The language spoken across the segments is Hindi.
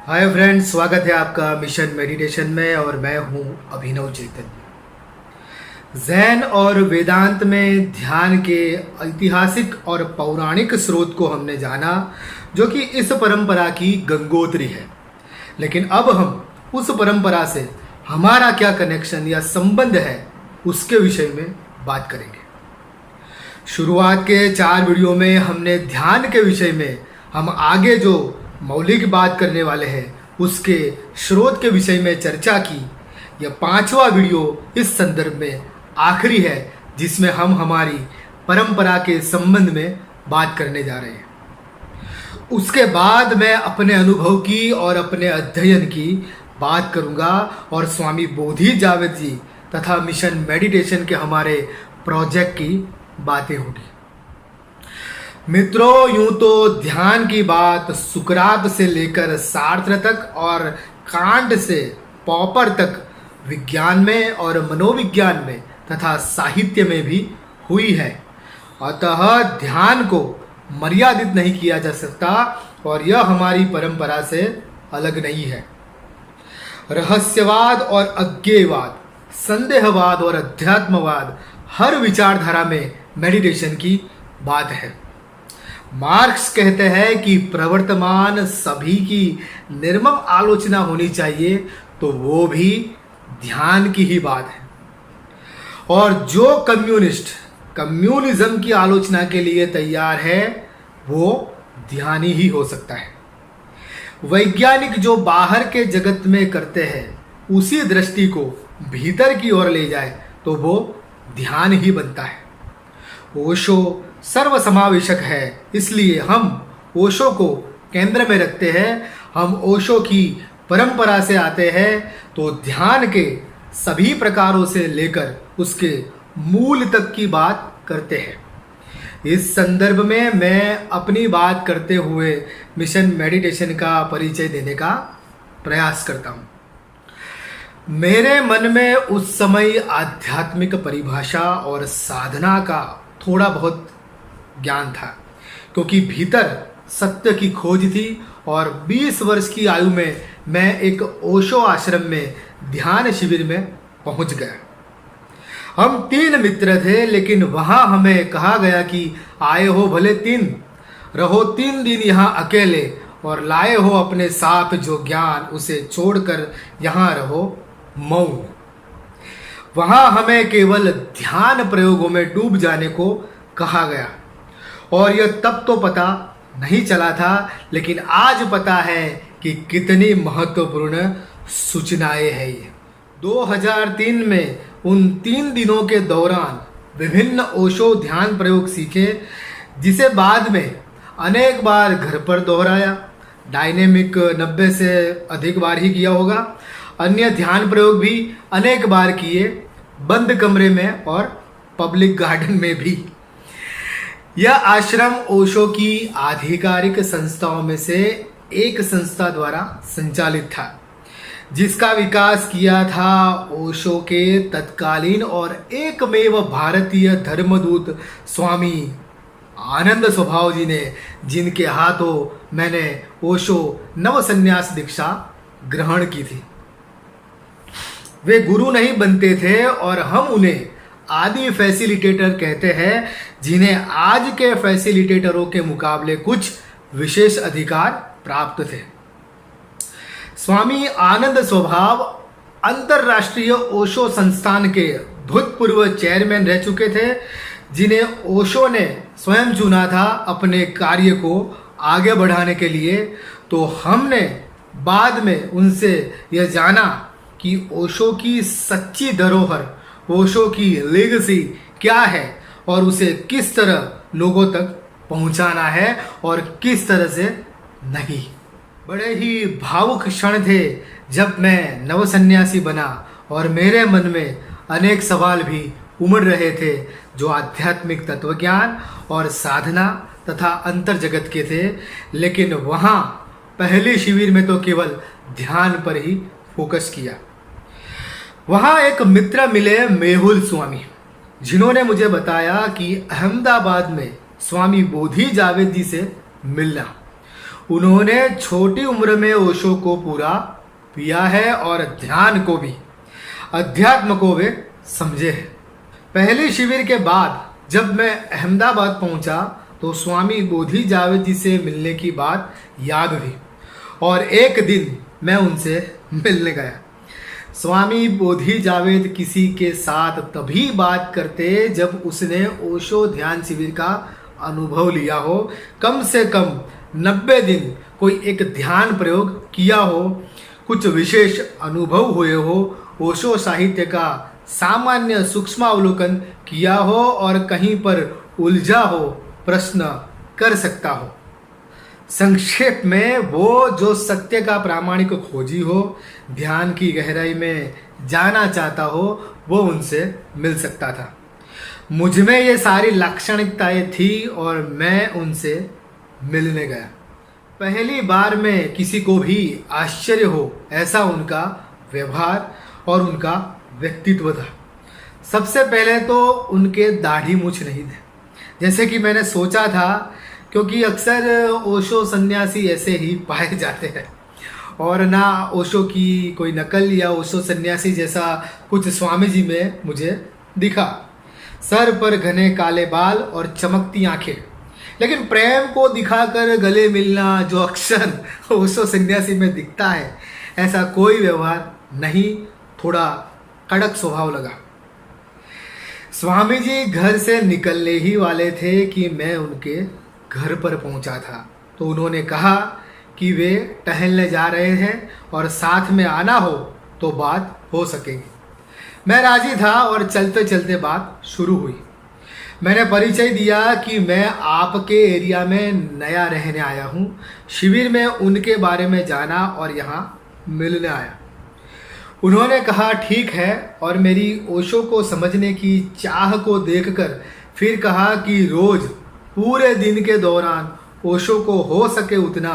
हाय फ्रेंड्स, स्वागत है आपका मिशन मेडिटेशन में और मैं हूं अभिनव चेतन। जैन और वेदांत में ध्यान के ऐतिहासिक और पौराणिक स्रोत को हमने जाना, जो कि इस परंपरा की गंगोत्री है। लेकिन अब हम उस परंपरा से हमारा क्या कनेक्शन या संबंध है, उसके विषय में बात करेंगे। शुरुआत के 4 वीडियो में हमने ध्यान के विषय में हम आगे जो मौलिक बात करने वाले हैं उसके स्रोत के विषय में चर्चा की। यह 5वां वीडियो इस संदर्भ में आखिरी है, जिसमें हम हमारी परंपरा के संबंध में बात करने जा रहे हैं। उसके बाद मैं अपने अनुभव की और अपने अध्ययन की बात करूंगा और स्वामी बोधि जावेद जी तथा मिशन मेडिटेशन के हमारे प्रोजेक्ट की बातें होगी। मित्रों, यूं तो ध्यान की बात सुकरात से लेकर सार्त्र तक और कांट से पॉपर तक विज्ञान में और मनोविज्ञान में तथा साहित्य में भी हुई है। अतः ध्यान को मर्यादित नहीं किया जा सकता और यह हमारी परंपरा से अलग नहीं है। रहस्यवाद और अज्ञेयवाद, संदेहवाद और अध्यात्मवाद, हर विचारधारा में मेडिटेशन की बात है। मार्क्स कहते हैं कि प्रवर्तमान सभी की निर्मम आलोचना होनी चाहिए, तो वो भी ध्यान की ही बात है। और जो कम्युनिज्म की आलोचना के लिए तैयार है, वो ध्यानी ही हो सकता है। वैज्ञानिक जो बाहर के जगत में करते हैं, उसी दृष्टि को भीतर की ओर ले जाए तो वो ध्यान ही बनता है। ओशो सर्वसमावेशक है, इसलिए हम ओशो को केंद्र में रखते हैं। हम ओशो की परंपरा से आते हैं, तो ध्यान के सभी प्रकारों से लेकर उसके मूल तक की बात करते हैं। इस संदर्भ में मैं अपनी बात करते हुए मिशन मेडिटेशन का परिचय देने का प्रयास करता हूँ। मेरे मन में उस समय आध्यात्मिक परिभाषा और साधना का थोड़ा बहुत ज्ञान था, क्योंकि भीतर सत्य की खोज थी और 20 वर्ष की आयु में मैं एक ओशो आश्रम में ध्यान शिविर में पहुंच गया। हम 3 मित्र थे, लेकिन वहां हमें कहा गया कि आए हो भले 3, रहो 3 दिन यहाँ अकेले और लाए हो अपने साथ जो ज्ञान, उसे छोड़कर यहाँ रहो मौन। वहां हमें केवल ध्यान प्रयोगों में डूब जाने को कहा गया और यह तब तो पता नहीं चला था, लेकिन आज पता है कि कितनी महत्वपूर्ण सूचनाएं हैं ये। 2003 में उन 3 दिनों के दौरान विभिन्न ओशो ध्यान प्रयोग सीखे, जिसे बाद में अनेक बार घर पर दोहराया। डायनेमिक 90 से अधिक बार ही किया होगा। अन्य ध्यान प्रयोग भी अनेक बार किए, बंद कमरे में और पब्लिक गार्डन में भी। यह आश्रम ओशो की आधिकारिक संस्थाओं में से एक संस्था द्वारा संचालित था, जिसका विकास किया था ओशो के तत्कालीन और एकमेव भारतीय धर्मदूत स्वामी आनंद स्वभाव जी ने, जिनके हाथों मैंने ओशो नव संन्यास दीक्षा ग्रहण की थी। वे गुरु नहीं बनते थे और हम उन्हें आदि फैसिलिटेटर कहते हैं, जिन्हें आज के फैसिलिटेटरों के मुकाबले कुछ विशेष अधिकार प्राप्त थे। स्वामी आनंद स्वभाव अंतरराष्ट्रीय ओशो संस्थान के भूतपूर्व चेयरमैन रह चुके थे, जिन्हें ओशो ने स्वयं चुना था अपने कार्य को आगे बढ़ाने के लिए। तो हमने बाद में उनसे यह जाना कि ओशो की सच्ची धरोहर, ओशो की लेगेसी क्या है और उसे किस तरह लोगों तक पहुंचाना है और किस तरह से नहीं। बड़े ही भावुक क्षण थे जब मैं नवसन्यासी बना और मेरे मन में अनेक सवाल भी उमड़ रहे थे, जो आध्यात्मिक तत्वज्ञान और साधना तथा अंतर जगत के थे। लेकिन वहाँ पहले शिविर में तो केवल ध्यान पर ही फोकस किया। वहाँ एक मित्र मिले, मेहुल स्वामी, जिन्होंने मुझे बताया कि अहमदाबाद में स्वामी बोधि जावेद जी से मिलना। उन्होंने छोटी उम्र में ओशो को पूरा पिया है और ध्यान को भी, अध्यात्म को वे समझे हैं। पहले शिविर के बाद जब मैं अहमदाबाद पहुंचा तो स्वामी बोधि जावेद जी से मिलने की बात याद हुई और एक दिन मैं उनसे मिलने गया। स्वामी बोधि जावेद किसी के साथ तभी बात करते जब उसने ओशो ध्यान शिविर का अनुभव लिया हो, कम से कम 90 दिन कोई एक ध्यान प्रयोग किया हो, कुछ विशेष अनुभव हुए हो, ओशो साहित्य का सामान्य सूक्ष्मावलोकन किया हो और कहीं पर उलझा हो, प्रश्न कर सकता हो। संक्षेप में वो जो सत्य का प्रामाणिक खोजी हो, ध्यान की गहराई में जाना चाहता हो, वो उनसे मिल सकता था। मुझ में ये सारी लाक्षणिकताएं थी और मैं उनसे मिलने गया। पहली बार में किसी को भी आश्चर्य हो ऐसा उनका व्यवहार और उनका व्यक्तित्व था। सबसे पहले तो उनके दाढ़ी मूछ नहीं थे जैसे कि मैंने सोचा था, क्योंकि अक्सर ओशो सन्यासी ऐसे ही पाए जाते हैं और ना ओशो की कोई नकल या ओशो सन्यासी जैसा कुछ स्वामी जी में मुझे दिखा। सर पर घने काले बाल और चमकती आंखें, लेकिन प्रेम को दिखाकर गले मिलना जो अक्सर ओशो सन्यासी में दिखता है, ऐसा कोई व्यवहार नहीं। थोड़ा कड़क स्वभाव लगा। स्वामी जी घर से निकलने ही वाले थे कि मैं उनके घर पर पहुंचा था, तो उन्होंने कहा कि वे टहलने जा रहे हैं और साथ में आना हो तो बात हो सकेगी। मैं राजी था और चलते चलते बात शुरू हुई। मैंने परिचय दिया कि मैं आपके एरिया में नया रहने आया हूँ, शिविर में उनके बारे में जाना और यहाँ मिलने आया। उन्होंने कहा ठीक है, और मेरी ओशो को समझने की चाह को देखकर फिर कहा कि रोज पूरे दिन के दौरान ओशो को हो सके उतना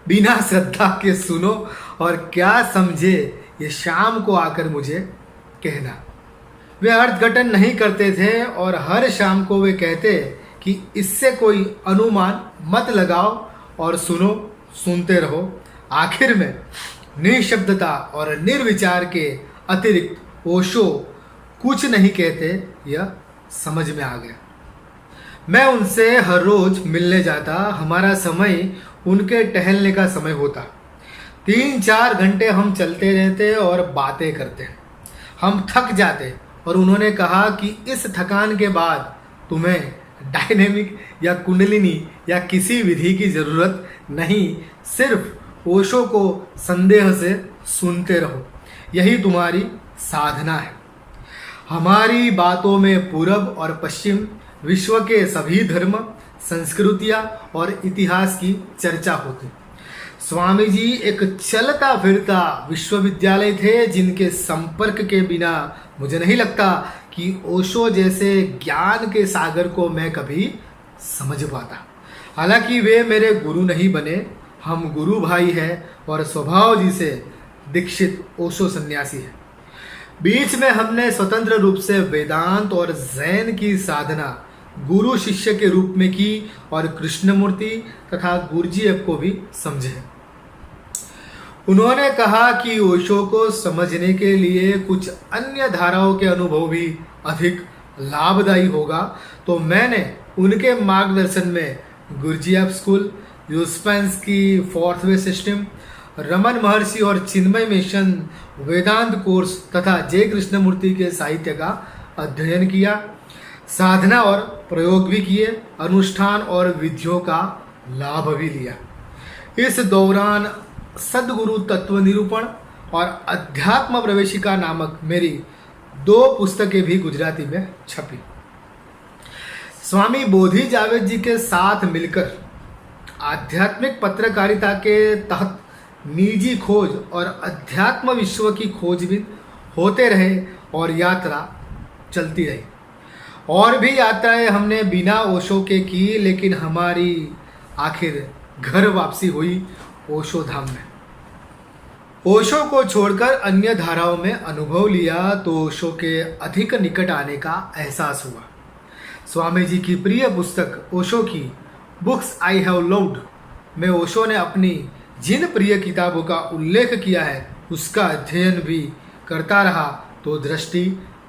बिना श्रद्धा के सुनो और क्या समझे ये शाम को आकर मुझे कहना। वे अर्थघटन नहीं करते थे और हर शाम को वे कहते कि इससे कोई अनुमान मत लगाओ और सुनो, सुनते रहो। आखिर में निशब्दता और निर्विचार के अतिरिक्त ओशो कुछ नहीं कहते, यह समझ में आ गया। मैं उनसे हर रोज मिलने जाता। हमारा समय उनके टहलने का समय होता। 3-4 घंटे हम चलते रहते और बातें करते। हम थक जाते और उन्होंने कहा कि इस थकान के बाद तुम्हें डायनेमिक या कुंडलिनी या किसी विधि की ज़रूरत नहीं, सिर्फ ओशो को संदेह से सुनते रहो, यही तुम्हारी साधना है। हमारी बातों में पूरब और पश्चिम, विश्व के सभी धर्म, संस्कृतियाँ और इतिहास की चर्चा होती। स्वामी जी एक चलता फिरता विश्वविद्यालय थे जिनके संपर्क के बिना मुझे नहीं लगता कि ओशो जैसे ज्ञान के सागर को मैं कभी समझ पाता। हालांकि वे मेरे गुरु नहीं बने, हम गुरु भाई हैं और स्वभाव जी से दीक्षित ओशो सन्यासी हैं। बीच में हमने स्वतंत्र रूप से वेदांत और जैन की साधना गुरु शिष्य के रूप में की और कृष्णमूर्ति तथा गुरुजीएफ को भी समझे। उन्होंने कहा कि ओशो को समझने के लिए कुछ अन्य धाराओं के अनुभव भी अधिक लाभदायी होगा, तो मैंने उनके मार्गदर्शन में गुरुजीएफ स्कूल, यूस्पेंस की 4th वे सिस्टम, रमन महर्षि और चिन्मय मिशन वेदांत कोर्स तथा जय कृष्णमूर्ति के साहित्य का अध्ययन किया। साधना और प्रयोग भी किए, अनुष्ठान और विधियों का लाभ भी लिया। इस दौरान सद्गुरु तत्व निरूपण और अध्यात्म प्रवेशिका नामक मेरी 2 पुस्तकें भी गुजराती में छपी। स्वामी बोधि जावेद जी के साथ मिलकर आध्यात्मिक पत्रकारिता के तहत निजी खोज और अध्यात्म विश्व की खोजबीन होते रहे और यात्रा चलती रही। और भी यात्राएं हमने बिना ओशो के की, लेकिन हमारी आखिर घर वापसी हुई ओशो धाम में। ओशो को छोड़कर अन्य धाराओं में अनुभव लिया तो ओशो के अधिक निकट आने का एहसास हुआ। स्वामी जी की प्रिय पुस्तक ओशो की बुक्स आई हैव लव्ड में ओशो ने अपनी जिन प्रिय किताबों का उल्लेख किया है उसका अध्ययन भी करता रहा तो दृष्टि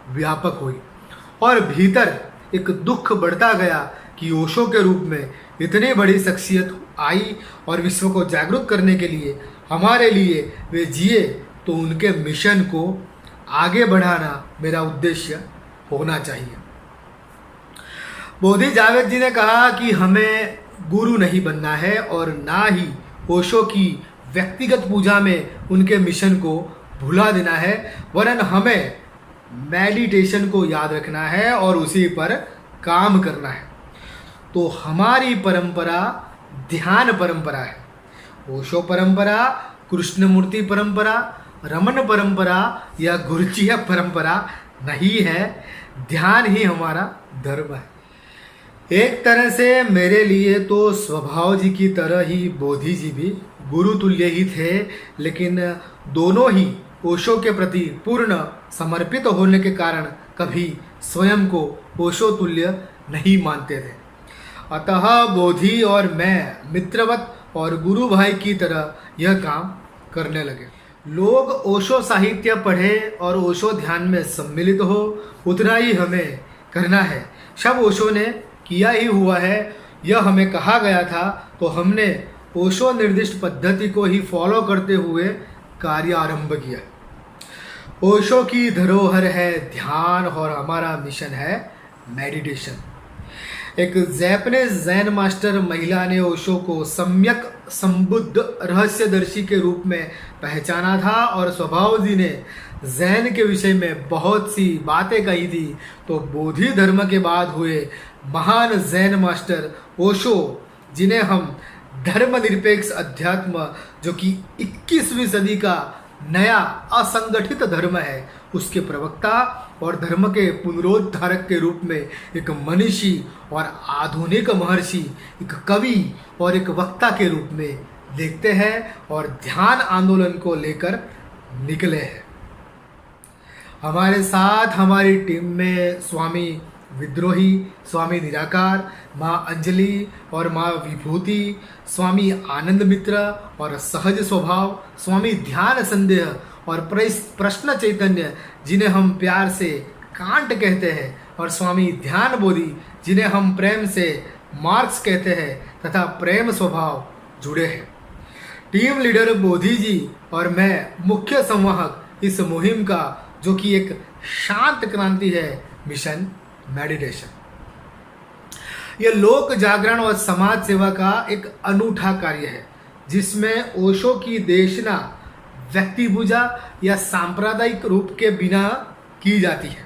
व्यापक हुई और भीतर एक दुख बढ़ता गया कि ओशो के रूप में इतनी बड़ी शख्सियत आई और विश्व को जागरूक करने के लिए हमारे लिए वे जिए, तो उनके मिशन को आगे बढ़ाना मेरा उद्देश्य होना चाहिए। बोधि जावेद जी ने कहा कि हमें गुरु नहीं बनना है और ना ही ओशो की व्यक्तिगत पूजा में उनके मिशन को भुला देना है, वरन हमें मेडिटेशन को याद रखना है और उसी पर काम करना है। तो हमारी परंपरा ध्यान परंपरा है। ओशो परंपरा, कृष्णमूर्ति परंपरा, रमन परंपरा या गुरुचीय परंपरा नहीं है। ध्यान ही हमारा धर्म है। एक तरह से मेरे लिए तो स्वभाव जी की तरह ही बोधि जी भी गुरु तुल्य ही थे, लेकिन दोनों ही ओशो के प्रति पूर्ण समर्पित होने के कारण कभी स्वयं को ओशो तुल्य नहीं मानते थे। अतः बोधि और मैं मित्रवत और गुरु भाई की तरह यह काम करने लगे। लोग ओशो साहित्य पढ़े और ओशो ध्यान में सम्मिलित हो, उतना ही हमें करना है। सब ओशो ने किया ही हुआ है, यह हमें कहा गया था, तो हमने ओशो निर्दिष्ट पद्धति को ही फॉलो करते हुए कार्य आरंभ किया। ओशो की धरोहर है ध्यान और हमारा मिशन है मेडिटेशन। एक जैपनीज जैन मास्टर महिला ने ओशो को सम्यक संबुद्ध रहस्यदर्शी के रूप में पहचाना था और स्वभाव जी ने जैन के विषय में बहुत सी बातें कही थी। तो बोधि धर्म के बाद हुए महान जैन मास्टर ओशो, जिन्हें हम धर्मनिरपेक्ष अध्यात्म, जो कि 21वीं सदी का नया असंगठित धर्म है, उसके प्रवक्ता और धर्म के पुनरोद्धारक के रूप में एक मनीषी और आधुनिक महर्षि, एक कवि और एक वक्ता के रूप में देखते हैं और ध्यान आंदोलन को लेकर निकले हैं। हमारे साथ हमारी टीम में स्वामी विद्रोही, स्वामी निराकार, माँ अंजलि और माँ विभूति, स्वामी आनंद मित्र और सहज स्वभाव, स्वामी ध्यान संदेह और प्रश्न चैतन्य, जिन्हें हम प्यार से कांट कहते हैं, और स्वामी ध्यान बोधि, जिन्हें हम प्रेम से मार्क्स कहते हैं, तथा प्रेम स्वभाव जुड़े हैं। टीम लीडर बोधि जी और मैं मुख्य संवाहक इस मुहिम का, जो कि एक शांत क्रांति है, मिशन मेडिटेशन। यह लोक जागरण और समाज सेवा का एक अनूठा कार्य है, जिसमें ओशो की देशना व्यक्ति पूजा या सांप्रदायिक रूप के बिना की जाती है।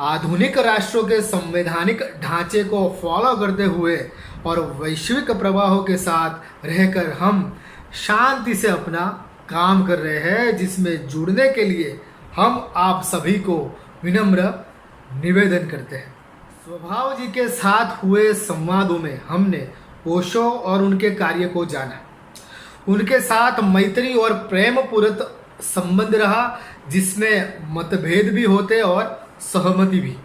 आधुनिक राष्ट्रों के संवैधानिक ढांचे को फॉलो करते हुए और वैश्विक प्रवाहों के साथ रहकर हम शांति से अपना काम कर रहे हैं, जिसमें जुड़ने के लिए हम आप सभी को विनम्र निवेदन करते हैं। स्वभाव जी के साथ हुए संवादों में हमने ओशो और उनके कार्य को जाना। उनके साथ मैत्री और प्रेमपूर्वक संबंध रहा, जिसमें मतभेद भी होते और सहमति भी।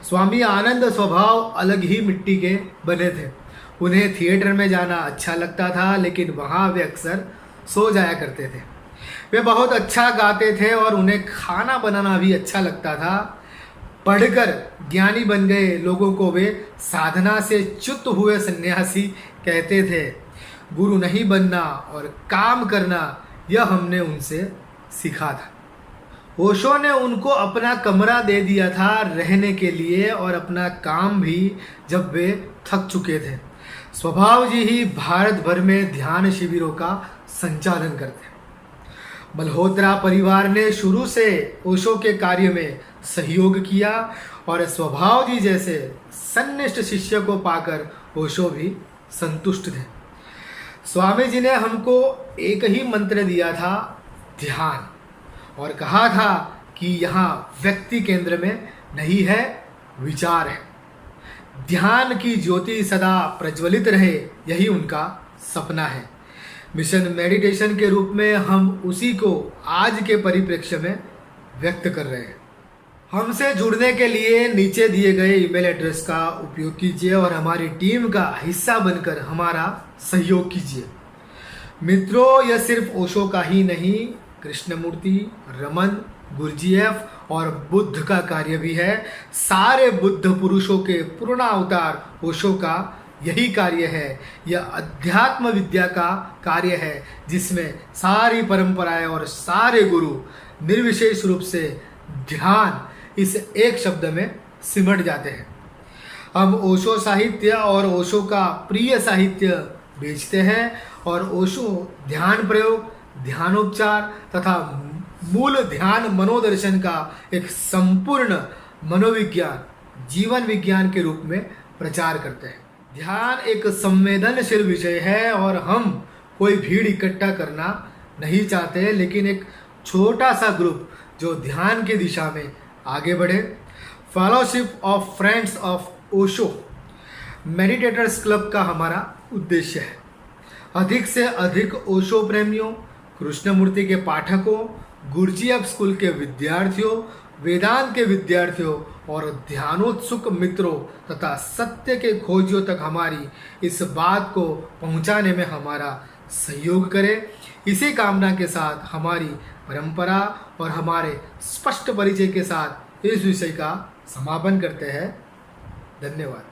स्वामी आनंद स्वभाव अलग ही मिट्टी के बने थे। उन्हें थिएटर में जाना अच्छा लगता था, लेकिन वहाँ वे अक्सर सो जाया करते थे। वे बहुत अच्छा गाते थे और उन्हें खाना बनाना भी अच्छा लगता था। पढ़कर ज्ञानी बन गए लोगों को वे साधना से च्युत हुए सन्यासी कहते थे। गुरु नहीं बनना और काम करना, यह हमने उनसे सीखा था। ओशो ने उनको अपना कमरा दे दिया था रहने के लिए और अपना काम भी, जब वे थक चुके थे। स्वभाव जी ही भारत भर में ध्यान शिविरों का संचालन करते हैं। मल्होत्रा परिवार ने शुरू से ओशो के कार्य में सहयोग किया और स्वभाव जी जैसे सन्निष्ठ शिष्य को पाकर ओशो भी संतुष्ट थे। स्वामी जी ने हमको एक ही मंत्र दिया था, ध्यान, और कहा था कि यहाँ व्यक्ति केंद्र में नहीं है, विचार है। ध्यान की ज्योति सदा प्रज्वलित रहे, यही उनका सपना है। मिशन मेडिटेशन के रूप में हम उसी को आज के परिप्रेक्ष्य में व्यक्त कर रहे हैं। हमसे जुड़ने के लिए नीचे दिए गए ईमेल एड्रेस का उपयोग कीजिए और हमारी टीम का हिस्सा बनकर हमारा सहयोग कीजिए। मित्रों, यह सिर्फ ओशो का ही नहीं, कृष्णमूर्ति, रमन, गुरुजीएफ और बुद्ध का कार्य भी है। सारे बुद्ध पुरुषों के पूर्ण अवतार ओशो का यही कार्य है। यह अध्यात्म विद्या का कार्य है जिसमें सारी परंपराएं और सारे गुरु निर्विशेष रूप से ध्यान इस एक शब्द में सिमट जाते हैं। हम ओशो साहित्य और ओशो का प्रिय साहित्य बेचते हैं और ओशो ध्यान प्रयोग, ध्यानोपचार तथा मूल ध्यान मनोदर्शन का एक संपूर्ण मनोविज्ञान, जीवन विज्ञान के रूप में प्रचार करते हैं। ध्यान एक संवेदनशील विषय है और हम कोई भीड़ इकट्ठा करना नहीं चाहते, लेकिन एक छोटा सा ग्रुप जो ध्यान की दिशा में आगे बढ़े। Fellowship of friends of Osho meditators club का हमारा उद्देश्य है अधिक से अधिक ओशो प्रेमियों, कृष्णमूर्ति के पाठकों, गुरुजीएफ स्कूल के विद्यार्थियों, वेदांत के विद्यार्थियों और ध्यानोत्सुक मित्रों तथा सत्य के खोजियों तक हमारी इस बात को पहुंचाने में हमारा सहयोग करें। इसी कामना के साथ हमारी परंपरा और हमारे स्पष्ट परिचय के साथ इस विषय का समापन करते हैं। धन्यवाद।